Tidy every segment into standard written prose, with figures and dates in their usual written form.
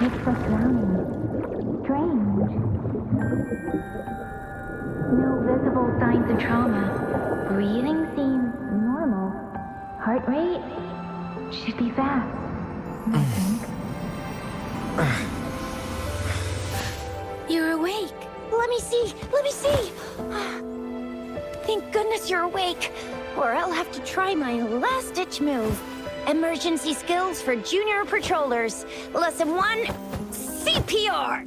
It's so frowning. Strange. No visible signs of trauma. Breathing seems normal. Heart rate should be fast, I think. You're awake. Let me see! Let me see! Thank goodness you're awake, or I'll have to try my last-ditch move. Emergency skills for junior patrollers. Lesson 1, CPR!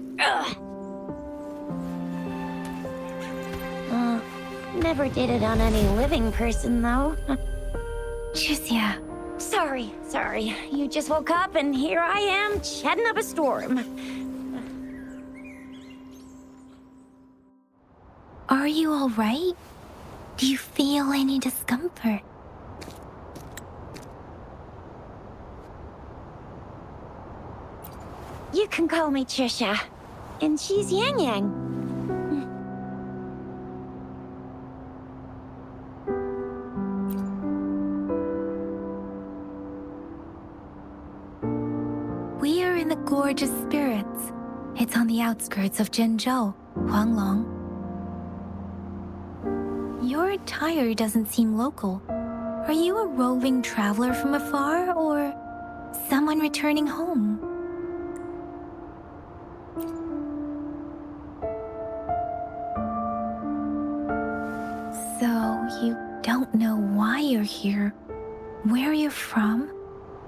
Never did it on any living person, though. Jusia. Sorry. You just woke up, and here I am, chatting up a storm. Are you all right? Do you feel any discomfort? You can call me Trisha, and she's Yang Yang. We are in the Gorgeous Spirits. It's on the outskirts of Zhenzhou, Huanglong. Your attire doesn't seem local. Are you a roving traveler from afar, or someone returning home? So, you don't know why you're here, where you're from,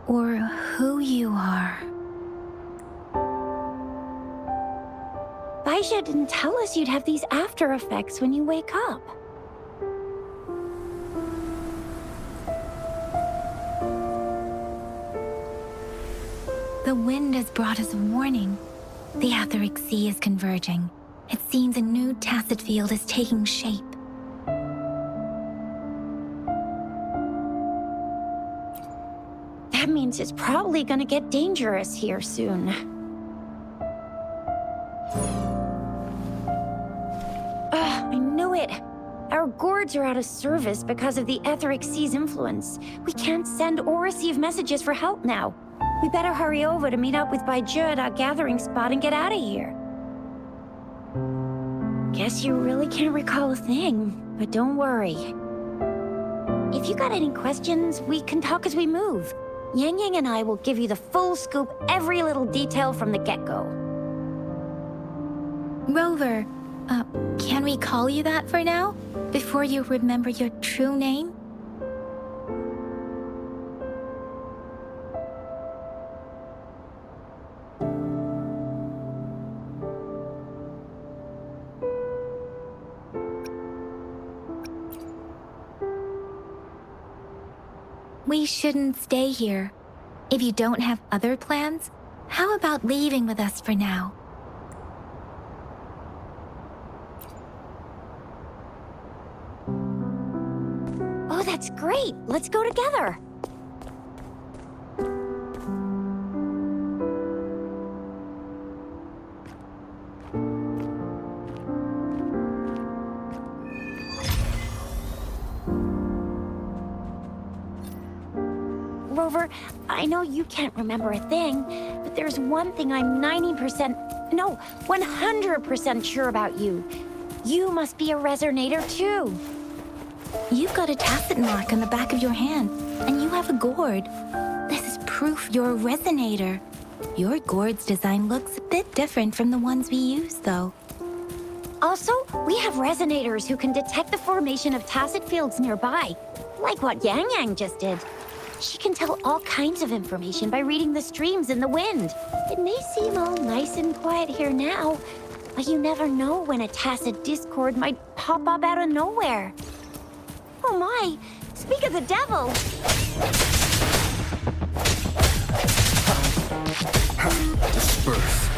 or who you are. Baisha didn't tell us you'd have these after effects when you wake up. The wind has brought us a warning. The etheric sea is converging. It seems a new tacit field is taking shape. That means it's probably gonna get dangerous here soon. I knew it. Our gourds are out of service because of the etheric sea's influence. We can't send or receive messages for help now. We better hurry over to meet up with Baiju at our gathering spot and get out of here. Guess you really can't recall a thing, but don't worry. If you got any questions, we can talk as we move. Yang Yang and I will give you the full scoop, every little detail from the get-go. Rover, can we call you that for now? Before you remember your true name? We shouldn't stay here. If you don't have other plans, how about leaving with us for now? Oh, that's great. Let's go together. Rover, I know you can't remember a thing, but there's one thing I'm 100% sure about you. You must be a resonator too. You've got a tacit mark on the back of your hand, and you have a gourd. This is proof you're a resonator. Your gourd's design looks a bit different from the ones we use, though. Also, we have resonators who can detect the formation of tacit fields nearby, like what Yang Yang just did. She can tell all kinds of information by reading the streams in the wind. It may seem all nice and quiet here now, but you never know when a tacit discord might pop up out of nowhere. Oh my! Speak of the devil! Disperse.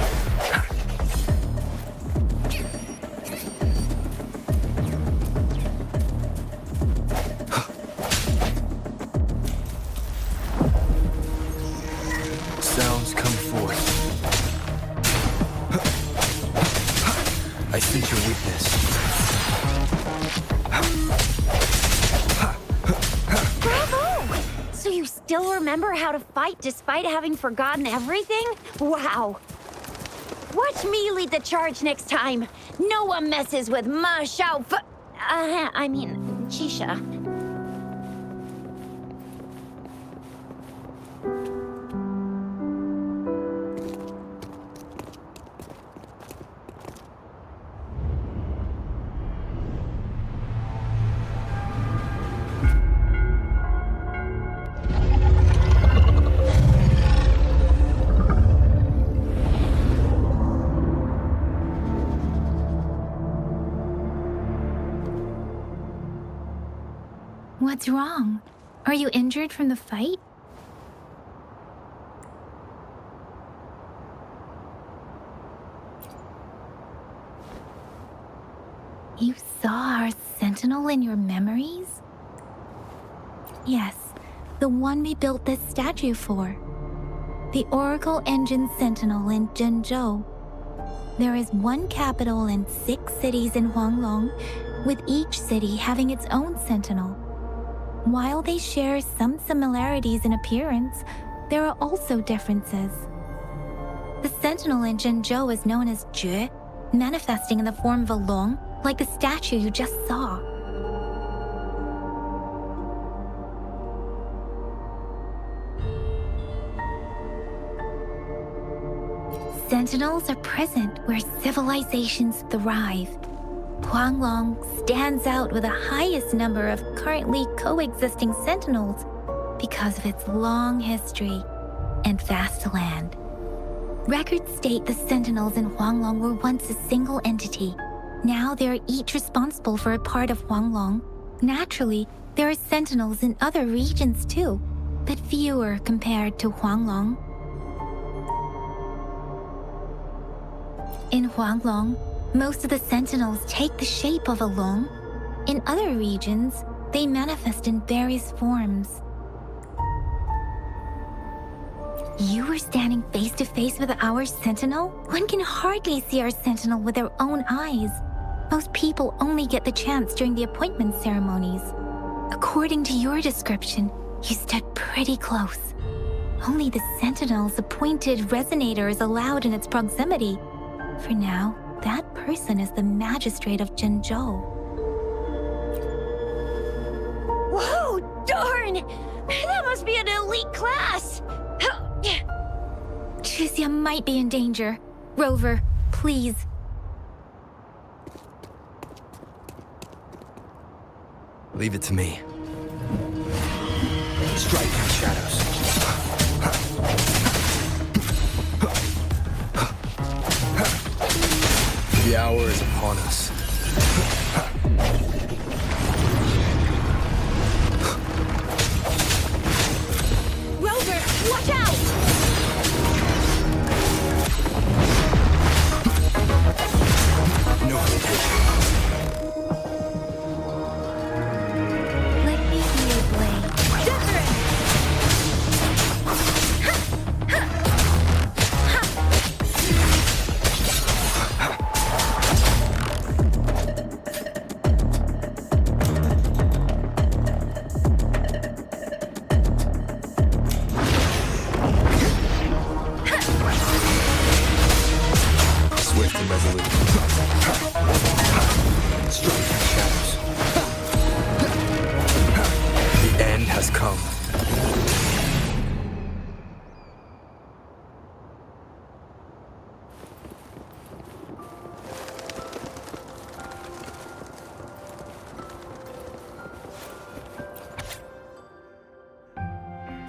Sounds come forth. I sense your weakness. Bravo! So you still remember how to fight despite having forgotten everything? Wow! Watch me lead the charge next time. No one messes with my Chisha. What's wrong? Are you injured from the fight? You saw our sentinel in your memories? Yes, the one we built this statue for. The Oracle Engine Sentinel in Zhenzhou. There is one capital and 6 cities in Huanglong, with each city having its own sentinel. While they share some similarities in appearance, there are also differences. The sentinel in Zhenzhou is known as Jue, manifesting in the form of a long, like the statue you just saw. Sentinels are present where civilizations thrive. Huanglong stands out with the highest number of currently coexisting sentinels because of its long history and vast land. Records state the sentinels in Huanglong were once a single entity. Now they are each responsible for a part of Huanglong. Naturally, there are sentinels in other regions too, but fewer compared to Huanglong. In Huanglong, most of the sentinels take the shape of a long. In other regions, they manifest in various forms. You were standing face to face with our sentinel? One can hardly see our sentinel with their own eyes. Most people only get the chance during the appointment ceremonies. According to your description, you stood pretty close. Only the sentinel's appointed resonator is allowed in its proximity. For now, that person is the magistrate of Zhenzhou. Whoa, darn! That must be an elite class! Chixia might be in danger. Rover, please. Leave it to me. Strike in the shadows. The hour is upon us. Rover, watch out! No hesitation. Let me be your blade. Swift and resolute. Strike in the shadows. The end has come.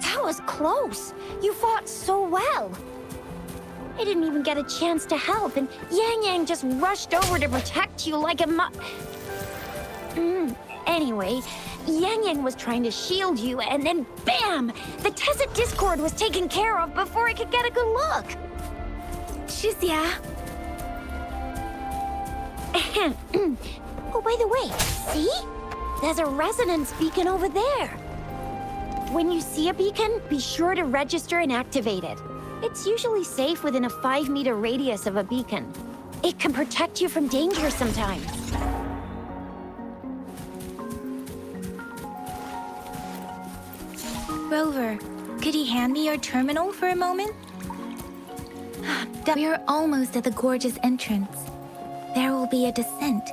That was close. You fought so well. I didn't even get a chance to help, and Yang just rushed over to protect you like a Anyway, Yang was trying to shield you, and then BAM! The Tacit Discord was taken care of before I could get a good look. Chixia. Oh, by the way, see? There's a resonance beacon over there. When you see a beacon, be sure to register and activate it. It's usually safe within a 5-meter radius of a beacon. It can protect you from danger sometimes. Rover, could you hand me your terminal for a moment? We're almost at the gorge's entrance. There will be a descent,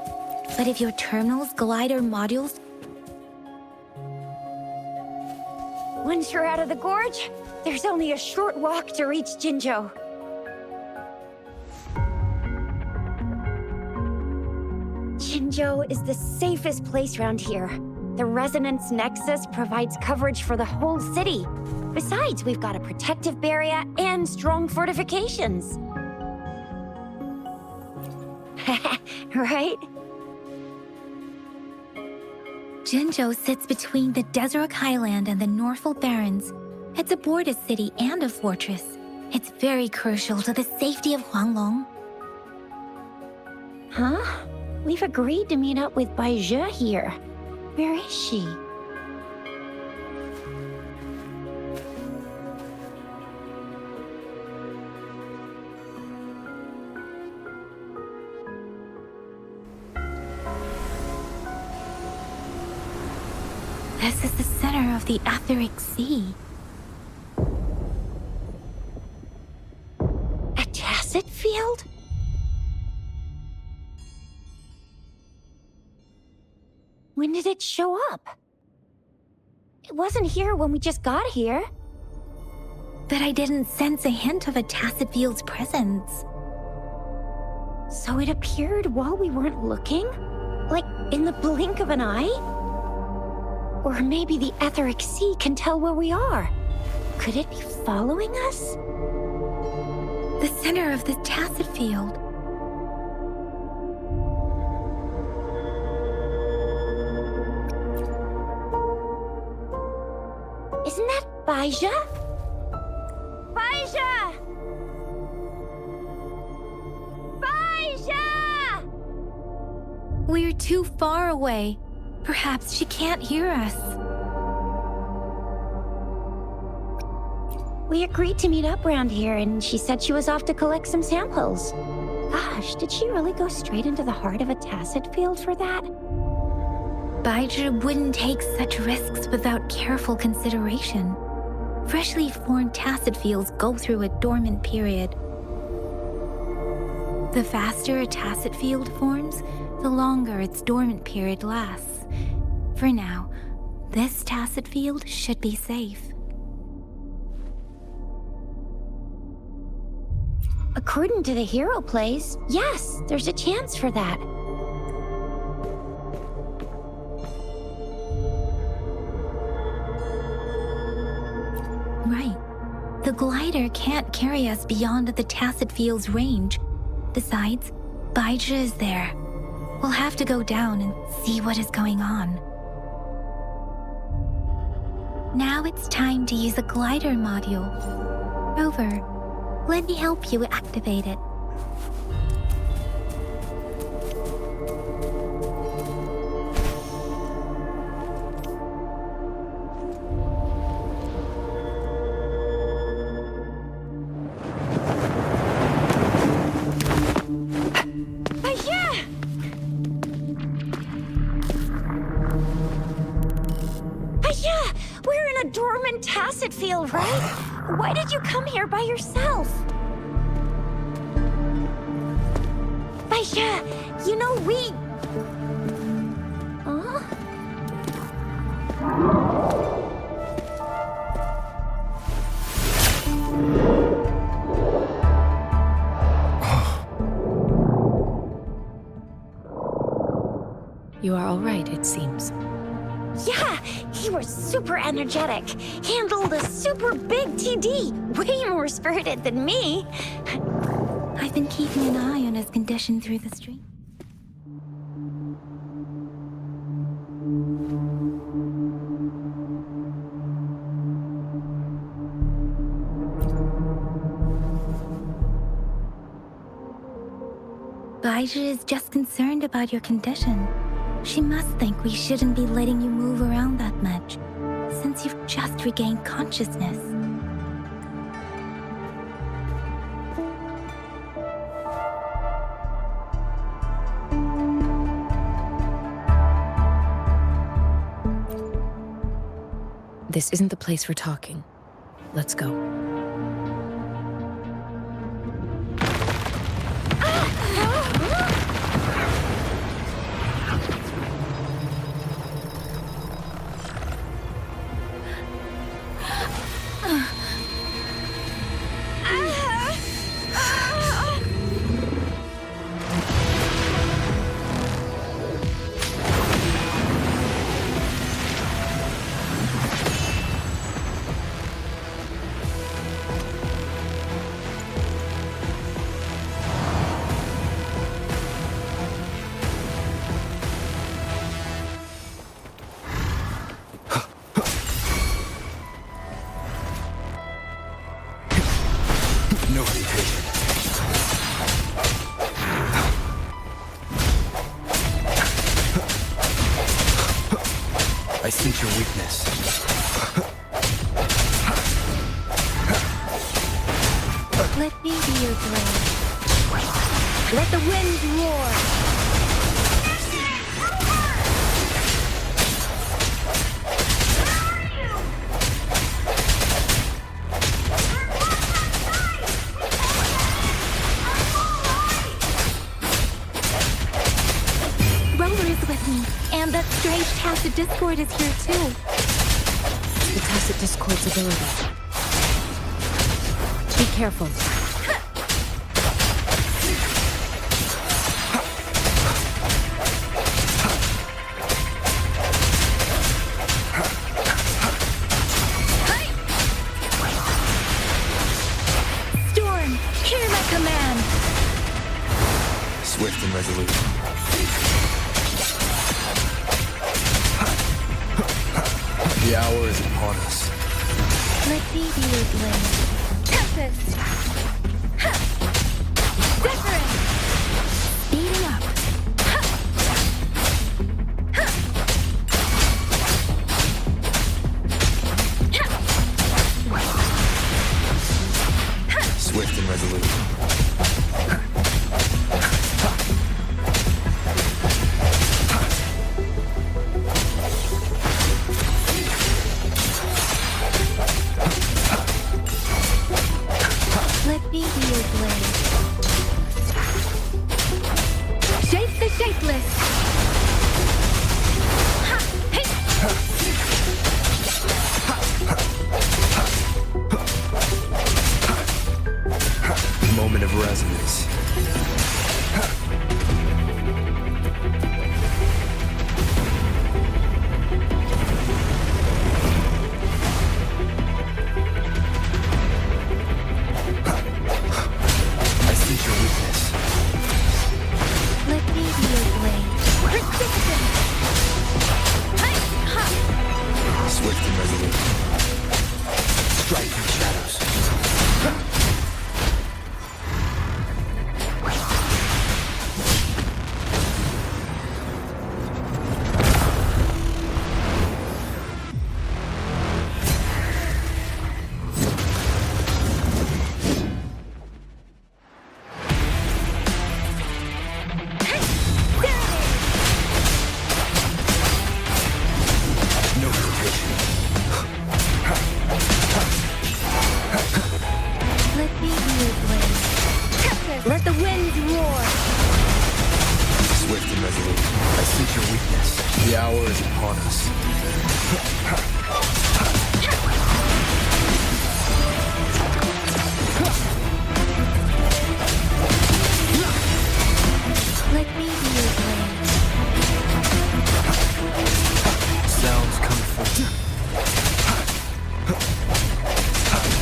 but if your terminals, glider modules... Once you're out of the gorge, there's only a short walk to reach Jinzhou. Jinzhou is the safest place around here. The resonance nexus provides coverage for the whole city. Besides, we've got a protective barrier and strong fortifications. Right? Jinzhou sits between the Desert Highland and the Norfolk Barrens. It's a border city and a fortress. It's very crucial to the safety of Huanglong. Huh? We've agreed to meet up with Baizhe here. Where is she? This is the center of the Etheric Sea. A tacit field? When did it show up? It wasn't here when we just got here. But I didn't sense a hint of a tacit field's presence. So it appeared while we weren't looking? Like in the blink of an eye? Or maybe the Etheric Sea can tell where we are. Could it be following us? The center of the tacit field. Isn't that Baizhe? Baizhe! Baizhe! We're too far away. Perhaps she can't hear us. We agreed to meet up around here, and she said she was off to collect some samples. Gosh, did she really go straight into the heart of a tacit field for that? Baizhe wouldn't take such risks without careful consideration. Freshly formed tacit fields go through a dormant period. The faster a tacit field forms, the longer its dormant period lasts. For now, this tacit field should be safe. According to the hero plays, yes, there's a chance for that. Right. The glider can't carry us beyond the tacit field's range. Besides, Baizhe is there. We'll have to go down and see what is going on. Now it's time to use the glider module. Rover, let me help you activate it. Tacit field, right? Why did you come here by yourself? Baizhe, you know we... Huh? You are all right, it seems. Yeah, he was super energetic. Handled a super big TD. Way more spirited than me. I've been keeping an eye on his condition through the stream. Baizhe is just concerned about your condition. She must think we shouldn't be letting you move around that much, since you've just regained consciousness. This isn't the place for talking. Let's go. weakness. Let me be your blade. Let the wind roar. Rover is with me, and that strange tacit discord is here too. The tacit discord's ability. Be careful. Storm, hear my command. Swift and resolute. The hour is upon us. Let me be your blade. Tempest! Different! Speeding up. Swift and resolute. Let me be your blade. Shape the shapeless. Ha! Hey! Moment of resonance. I see your weakness. Let me be your blade. Persistent. Hey! Ha! Swift and resolute. Strike in the shadows. No hesitation. Let me be your blade. Tempest. Let the wind roar. Swift and resolute. I see your weakness. The hour is upon us. Let me be your blade. Sounds come from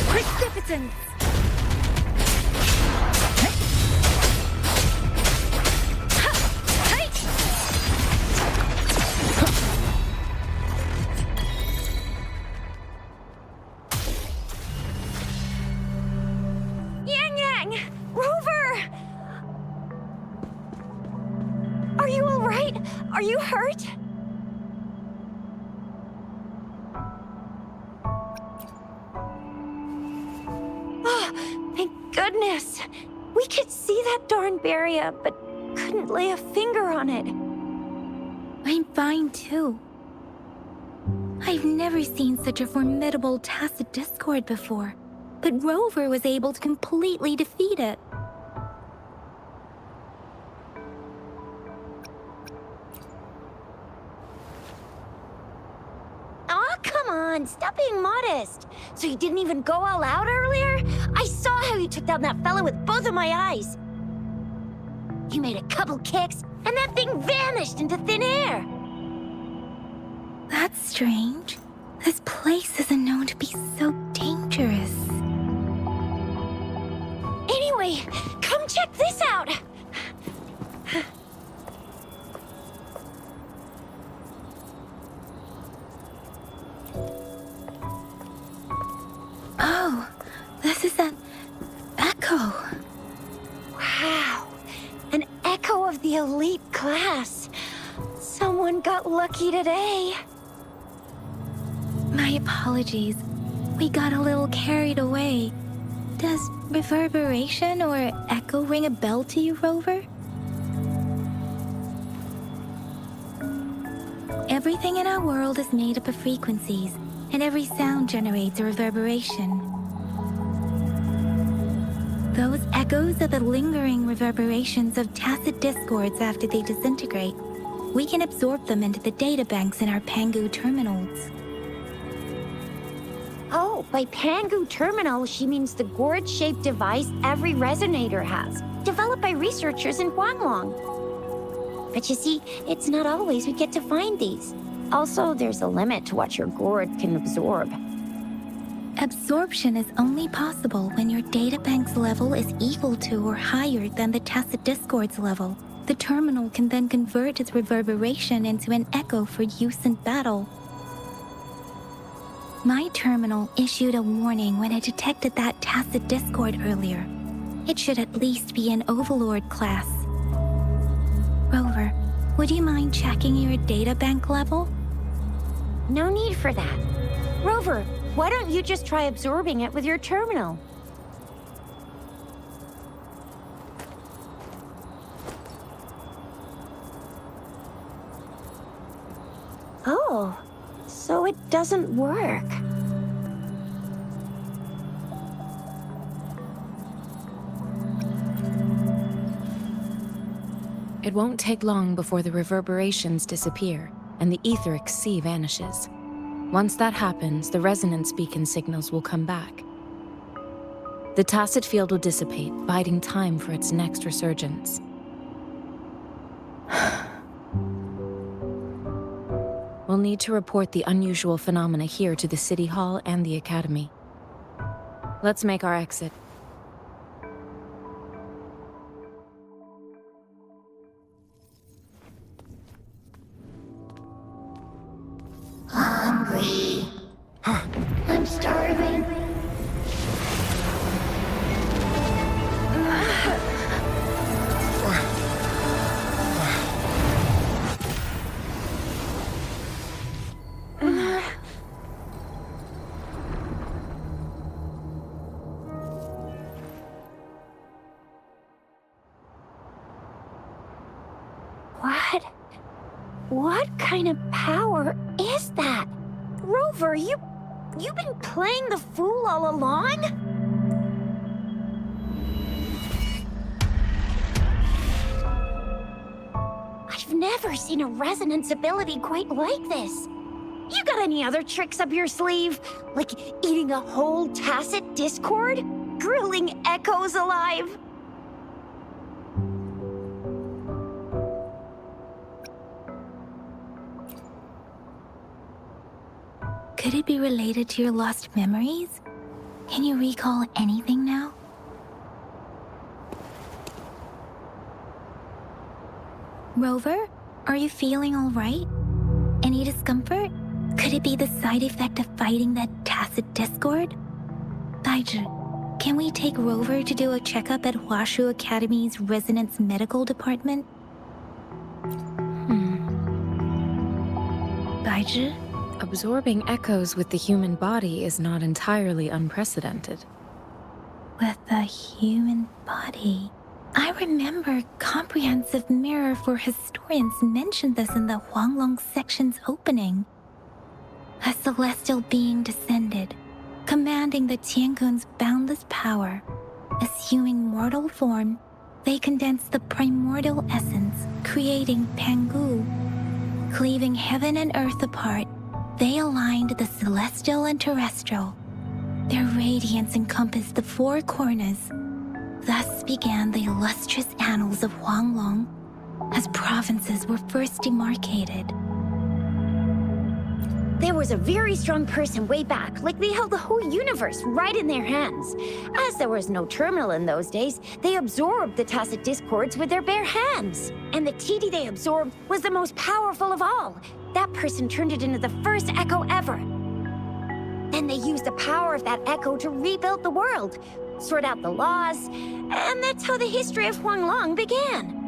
Precipitance. Yang Yang! Rover! Are you all right? Are you hurt? Oh, thank goodness. We could see that darn barrier, but couldn't lay a finger on it. I'm fine too. I've never seen such a formidable tacit discord before, but Rover was able to completely defeat it. Aw, come on, stop being modest. So you didn't even go all out earlier? I saw how you took down that fella with both of my eyes. You made a couple kicks, and that thing vanished into thin air. That's strange. This place isn't known to be so dangerous. Anyway, come check this out. Oh, this is an echo. Wow, an echo of the elite class. Someone got lucky today. apologies. We got a little carried away. Does reverberation or echo ring a bell to you, Rover? Everything in our world is made up of frequencies, and every sound generates a reverberation. Those echoes are the lingering reverberations of tacit discords after they disintegrate. We can absorb them into the databanks in our Pangu terminals. Oh, by Pangu terminal, she means the gourd-shaped device every resonator has, developed by researchers in Huanglong. But you see, it's not always we get to find these. Also, there's a limit to what your gourd can absorb. Absorption is only possible when your databank's level is equal to or higher than the tacit discord's level. The terminal can then convert its reverberation into an echo for use in battle. My terminal issued a warning when it detected that tacit discord earlier. It should at least be an Overlord class. Rover, would you mind checking your databank level? No need for that. Rover, why don't you just try absorbing it with your terminal? Oh, so it doesn't work. It won't take long before the reverberations disappear and the etheric sea vanishes. Once that happens, the resonance beacon signals will come back. The tacit field will dissipate, biding time for its next resurgence. We'll need to report the unusual phenomena here to the City Hall and the Academy. Let's make our exit. Hungry. I'm starving. What kind of power is that? Rover, you've been playing the fool all along? I've never seen a resonance ability quite like this. You got any other tricks up your sleeve? Like eating a whole tacit discord? Grilling echoes alive? Could it be related to your lost memories? Can you recall anything now? Rover, are you feeling all right? Any discomfort? Could it be the side effect of fighting that tacit discord? Baiju, can we take Rover to do a checkup at Huashu Academy's Resonance Medical Department? Baiju? Absorbing echoes with the human body is not entirely unprecedented. With the human body. I remember Comprehensive Mirror for Historians mentioned this in the Huanglong section's opening. A celestial being descended, commanding the Tiankun's boundless power. Assuming mortal form, they condensed the primordial essence, creating Pangu. Cleaving heaven and earth apart, they aligned the celestial and terrestrial. Their radiance encompassed the four corners. Thus began the illustrious annals of Huanglong, as provinces were first demarcated. There was a very strong person way back, like they held the whole universe right in their hands. As there was no terminal in those days, they absorbed the tacit discords with their bare hands. And the TD they absorbed was the most powerful of all. That person turned it into the first echo ever. Then they used the power of that echo to rebuild the world, sort out the laws, and that's how the history of Huanglong began.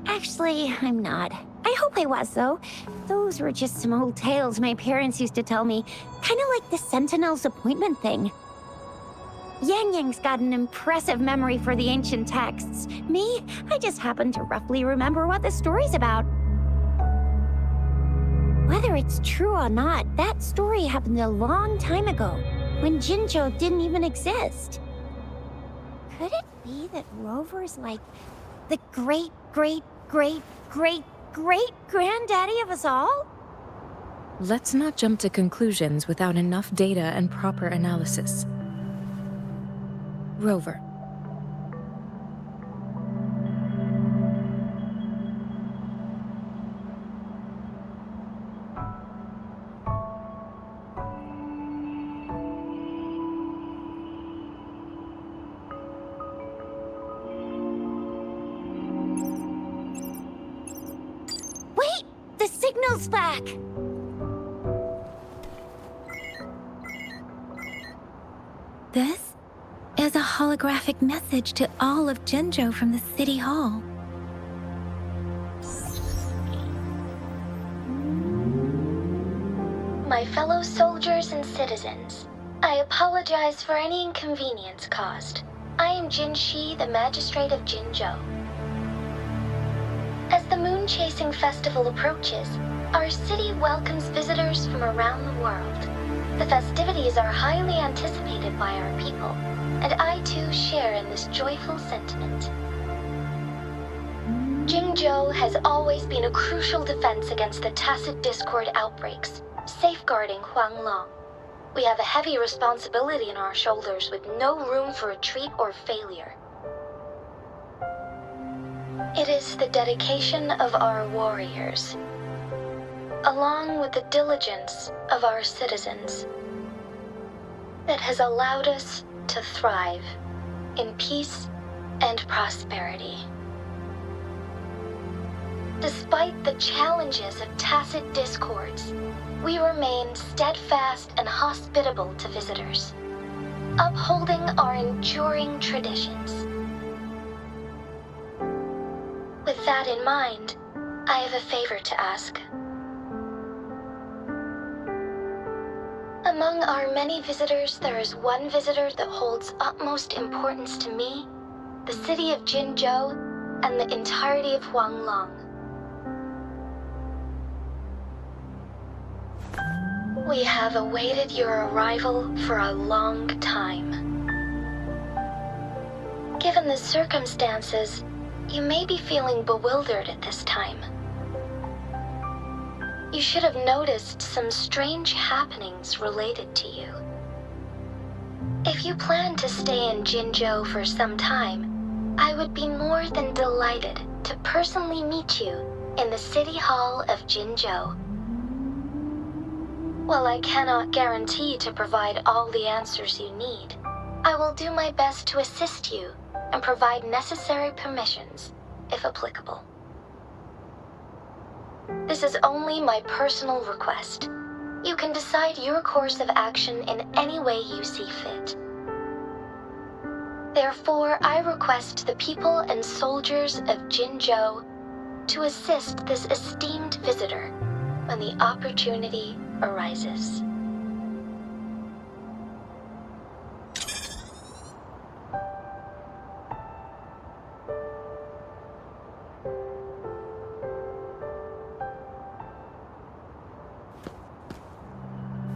Actually, I'm not. I hope I was, though. Those were just some old tales my parents used to tell me. Kind of like the Sentinel's appointment thing. Yang Yang's got an impressive memory for the ancient texts. Me, I just happen to roughly remember what the story's about. Whether it's true or not, that story happened a long time ago, when Jinzhou didn't even exist. Could it be that Rover's like the great-great-great-great-great-granddaddy of us all? Let's not jump to conclusions without enough data and proper analysis. Rover. Wait! The signal's back! This is a holographic message to all of Jinzhou from the City Hall. My fellow soldiers and citizens, I apologize for any inconvenience caused. I am Jin Shi, the magistrate of Jinzhou. As the moon-chasing festival approaches, our city welcomes visitors from around the world. The festivities are highly anticipated by our people, and I too share in this joyful sentiment. Jinzhou has always been a crucial defense against the tacit discord outbreaks, safeguarding Huanglong. We have a heavy responsibility on our shoulders with no room for retreat or failure. It is the dedication of our warriors, along with the diligence of our citizens, that has allowed us to thrive in peace and prosperity. Despite the challenges of tacit discords, we remain steadfast and hospitable to visitors, upholding our enduring traditions. With that in mind, I have a favor to ask. Among our many visitors, there is one visitor that holds utmost importance to me, the city of Jinzhou, and the entirety of Huanglong. We have awaited your arrival for a long time. Given the circumstances, you may be feeling bewildered at this time. You should have noticed some strange happenings related to you. If you plan to stay in Jinzhou for some time, I would be more than delighted to personally meet you in the City Hall of Jinzhou. While I cannot guarantee to provide all the answers you need, I will do my best to assist you and provide necessary permissions, if applicable. This is only my personal request. You can decide your course of action in any way you see fit. Therefore, I request the people and soldiers of Jinzhou to assist this esteemed visitor when the opportunity arises.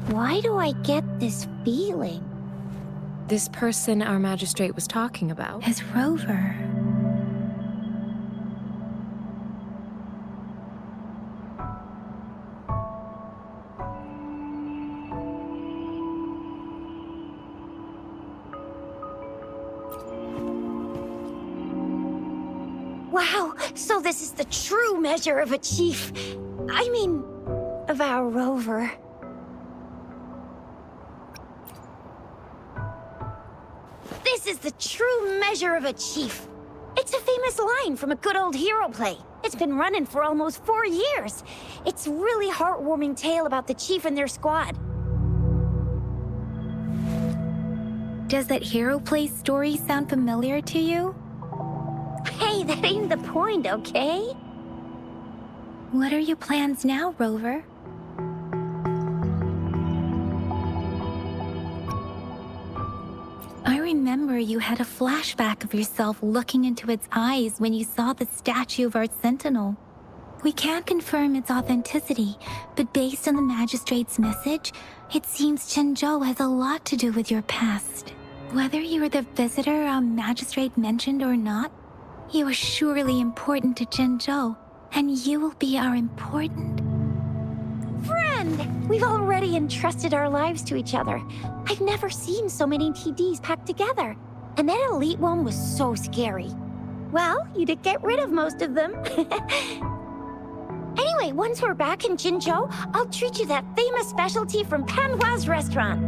Why do I get this feeling? This person our magistrate was talking about. Is Rover. Wow, so this is the true measure of a chief. I mean, of our Rover. This is the true measure of a chief. It's a famous line from a good old hero play. It's been running for almost 4 years. It's a really heartwarming tale about the chief and their squad. Does that hero play story sound familiar to you? Hey, That ain't the point, okay? What are your plans now, Rover? I remember you had a flashback of yourself looking into its eyes when you saw the statue of our sentinel. We can't confirm its authenticity, but based on the magistrate's message, it seems Chenzhou has a lot to do with your past. Whether you are the visitor our magistrate mentioned or not, you are surely important to Chenzhou, and you will be our important friend! We've already entrusted our lives to each other. I've never seen so many TDs packed together. And that elite one was so scary. Well, you did get rid of most of them. Anyway, once we're back in Jinzhou, I'll treat you that famous specialty from Panhua's restaurant.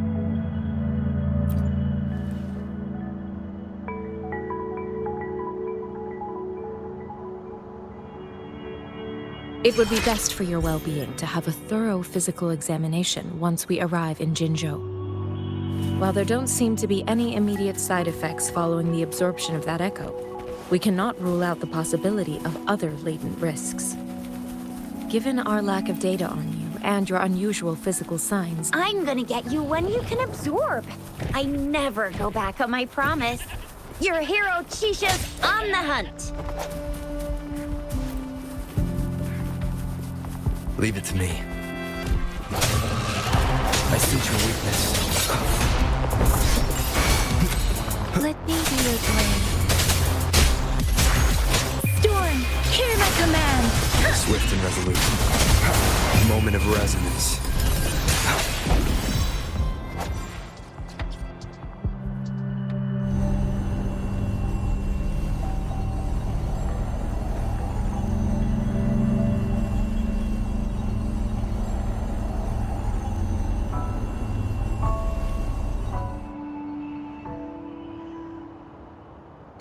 It would be best for your well-being to have a thorough physical examination once we arrive in Jinzhou. While there don't seem to be any immediate side effects following the absorption of that echo, we cannot rule out the possibility of other latent risks. Given our lack of data on you and your unusual physical signs, I'm gonna get you one you can absorb. I never go back on my promise. Your hero Chisha's on the hunt. Leave it to me. I sense your weakness. Let me be your blade. Storm, hear my command! Swift and resolute. Moment of resonance.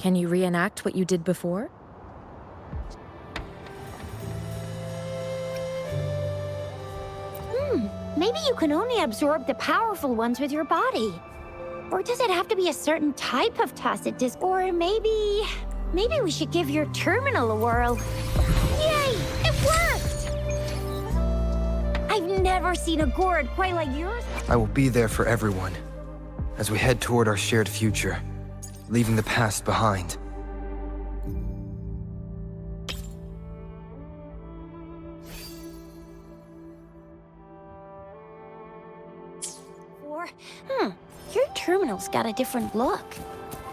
can you reenact what you did before? Maybe you can only absorb the powerful ones with your body. Or does it have to be a certain type of tacit disc? Or maybe we should give your terminal a whirl. Yay! It worked! I've never seen a gourd quite like yours. I will be there for everyone as we head toward our shared future, leaving the past behind. Your terminal's got a different look,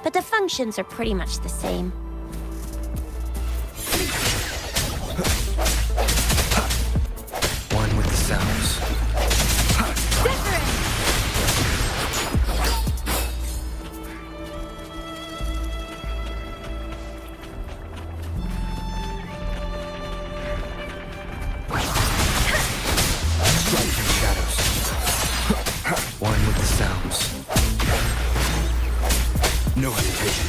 but the functions are pretty much the same. One with the sounds. Striking shadows. One with the sounds. No hesitation.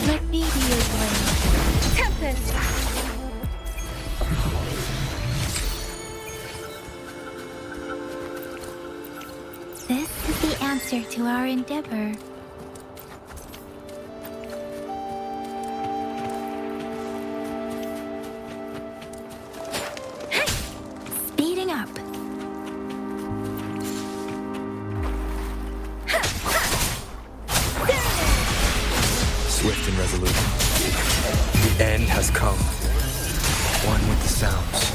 Let me be your blade. Tempest! This is the answer to our endeavor. Speeding up. Swift and resolute. The end has come. One with the sounds.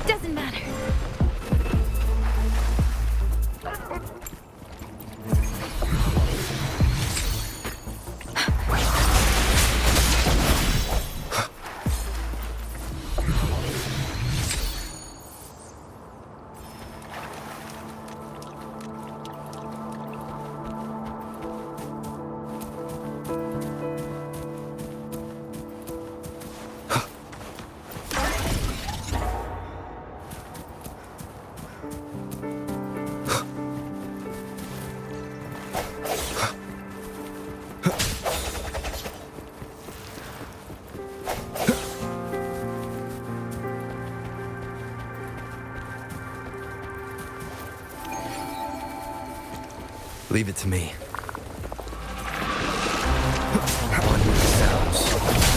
Doesn't matter. Leave it to me. One with the sounds.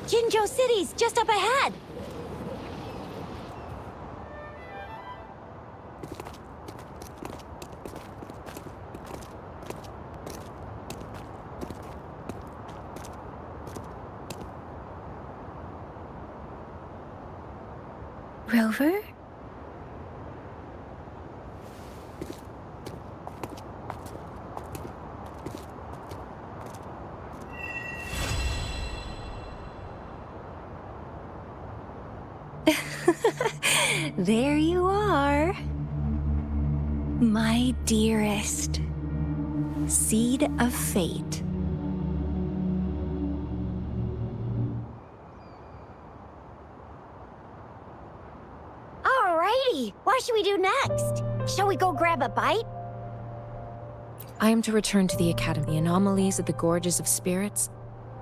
Jinzhou City's just up ahead. Rover? There you are. My dearest. Seed of fate. Alrighty, what should we do next? Shall we go grab a bite? I am to return to the Academy. Anomalies of the gorges of spirits,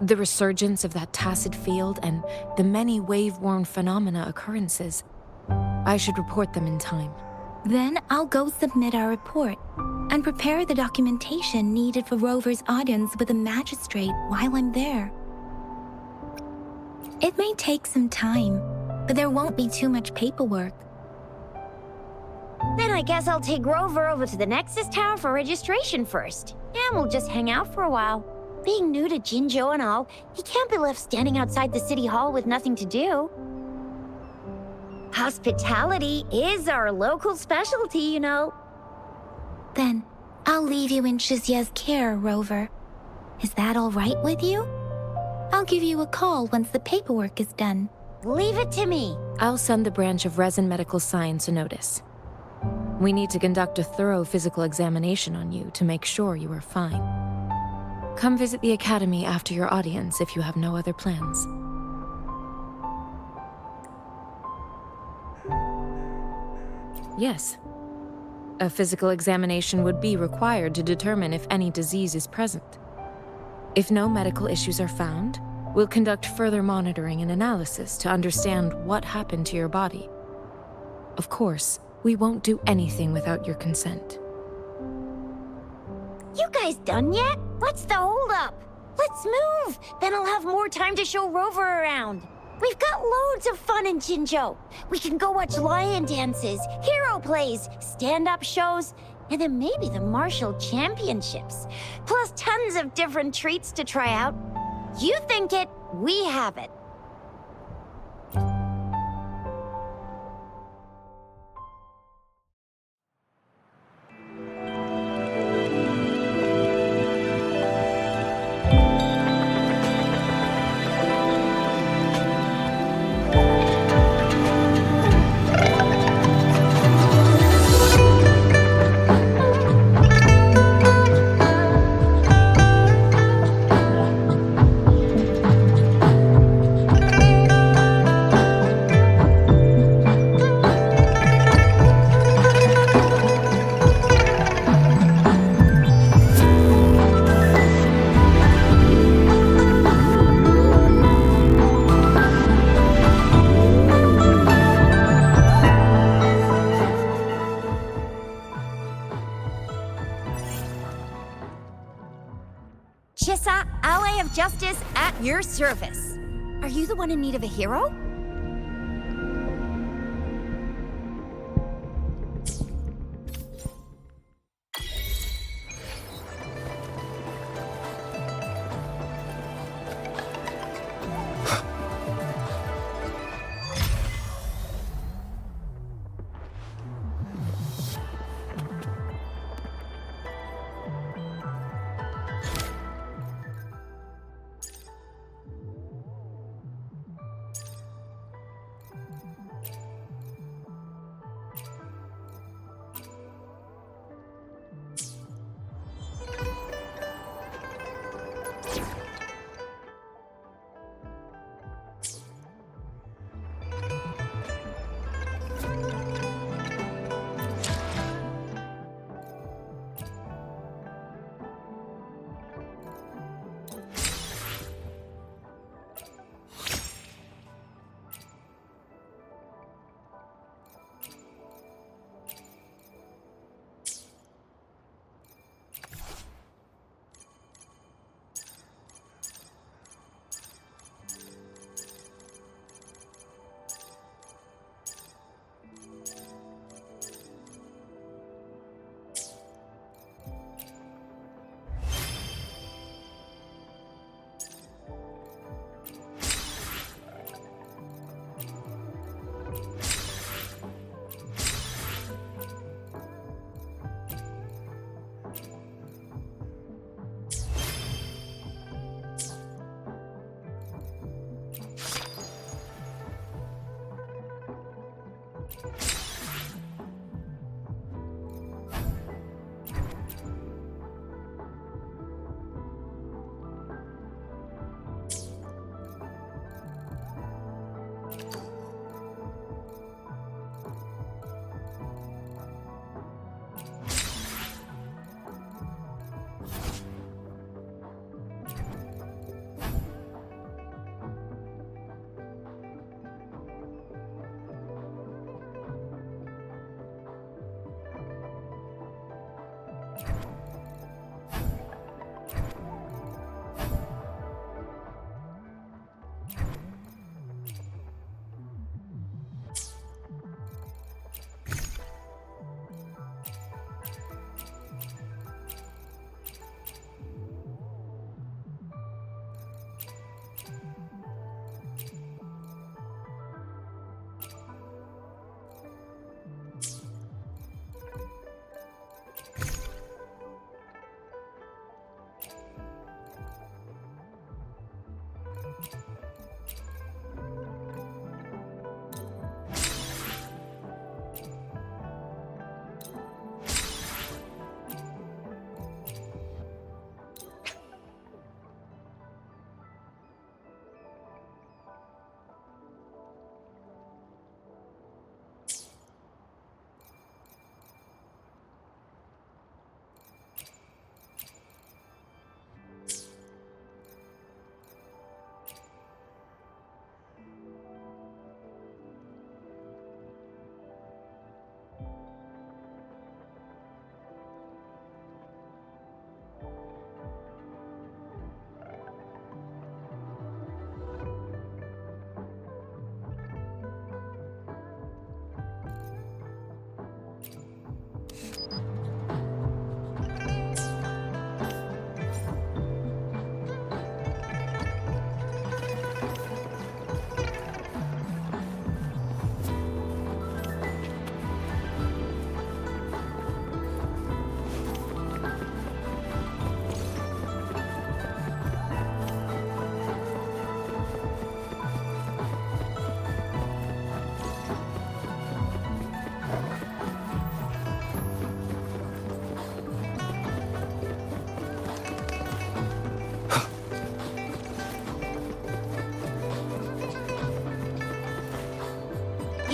the resurgence of that tacit field, and the many wave-worn phenomena occurrences. I should report them in time. Then I'll go submit our report and prepare the documentation needed for Rover's audience with a magistrate while I'm there. It may take some time, but there won't be too much paperwork. Then I guess I'll take Rover over to the Nexus Tower for registration first, and we'll just hang out for a while. Being new to Jinzhou and all, he can't be left standing outside the city hall with nothing to do. Hospitality is our local specialty, you know. Then I'll leave you in Shizia's care, Rover. Is that all right with you? I'll give you a call once the paperwork is done. Leave it to me. I'll send the branch of Resin Medical Science a notice. We need to conduct a thorough physical examination on you to make sure you are fine. Come visit the Academy after your audience if you have no other plans. Yes. A physical examination would be required to determine if any disease is present. If no medical issues are found, we'll conduct further monitoring and analysis to understand what happened to your body. Of course, we won't do anything without your consent. You guys done yet? What's the holdup? Let's move! Then I'll have more time to show Rover around. We've got loads of fun in Jinzhou. We can go watch lion dances, hero plays, stand-up shows, and then maybe the martial championships. Plus tons of different treats to try out. You think it, we have it. Chissa, ally of justice at your service. Are you the one in need of a hero?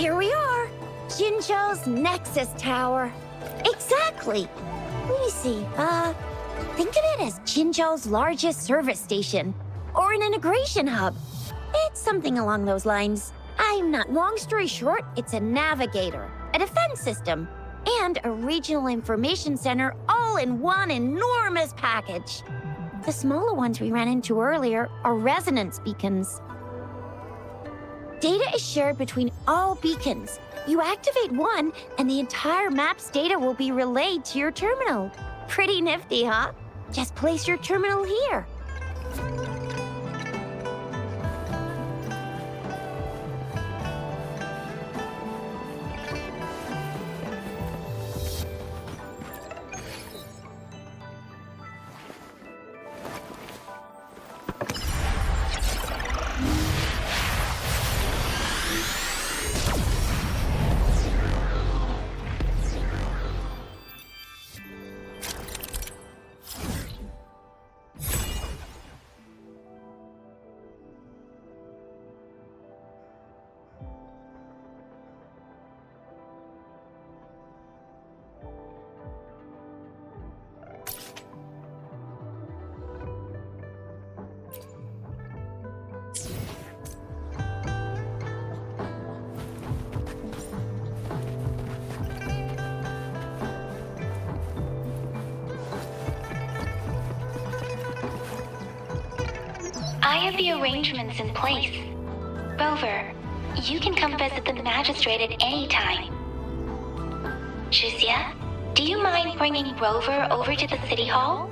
Here we are. Jinzhou's Nexus Tower. Exactly. Let me see. Think of it as Jinzhou's largest service station, or an integration hub. It's something along those lines. I'm not. Long story short, it's a navigator, a defense system, and a regional information center all in one enormous package. The smaller ones we ran into earlier are resonance beacons. Data is shared between all beacons. You activate one, and the entire map's data will be relayed to your terminal. Pretty nifty, huh? Just place your terminal here. I have the arrangements in place. Rover, you can come visit the magistrate at any time. Shuzia, do you mind bringing Rover over to the city hall?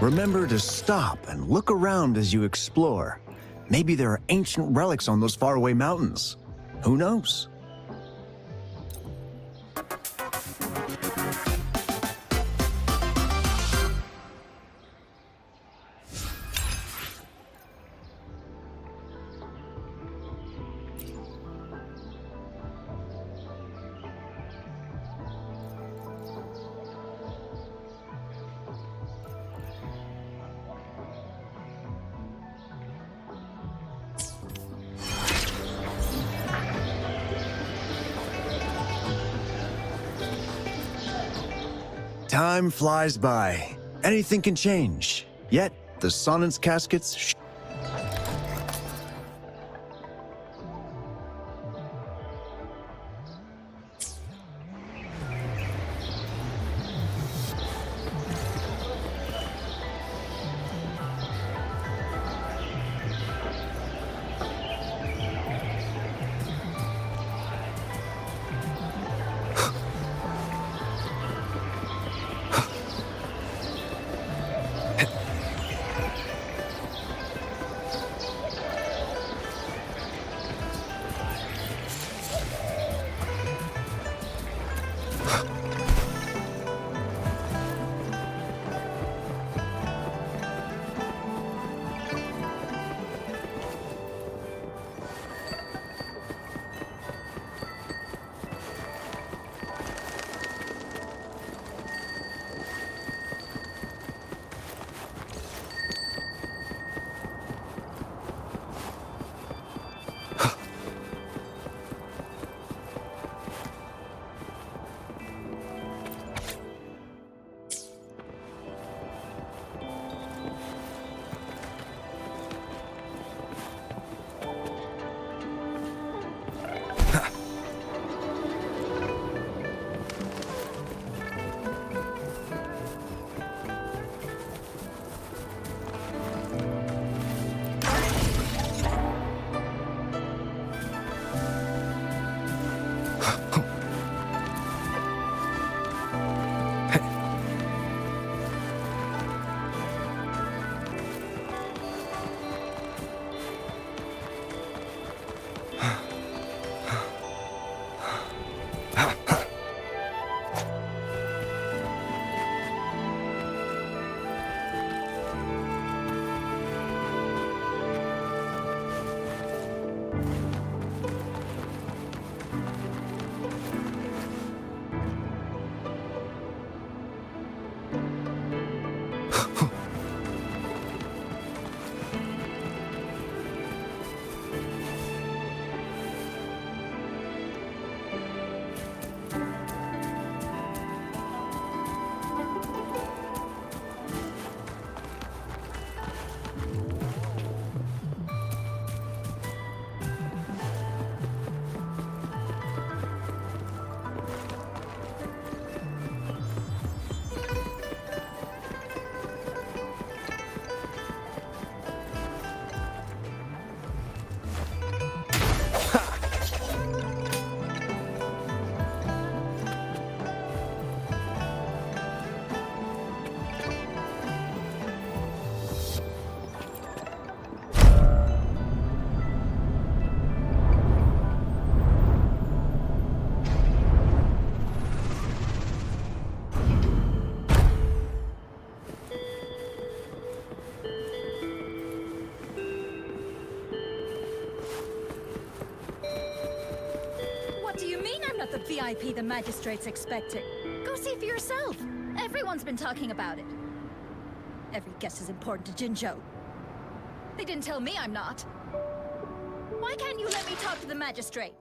Remember to stop and look around as you explore. Maybe there are ancient relics on those faraway mountains. Who knows? Time flies by. Anything can change. Yet, the Sonnet's caskets VIP the magistrate's expecting. Go see for yourself. Everyone's been talking about it. Every guest is important to Jinzhou. They didn't tell me I'm not. Why can't you let me talk to the magistrate?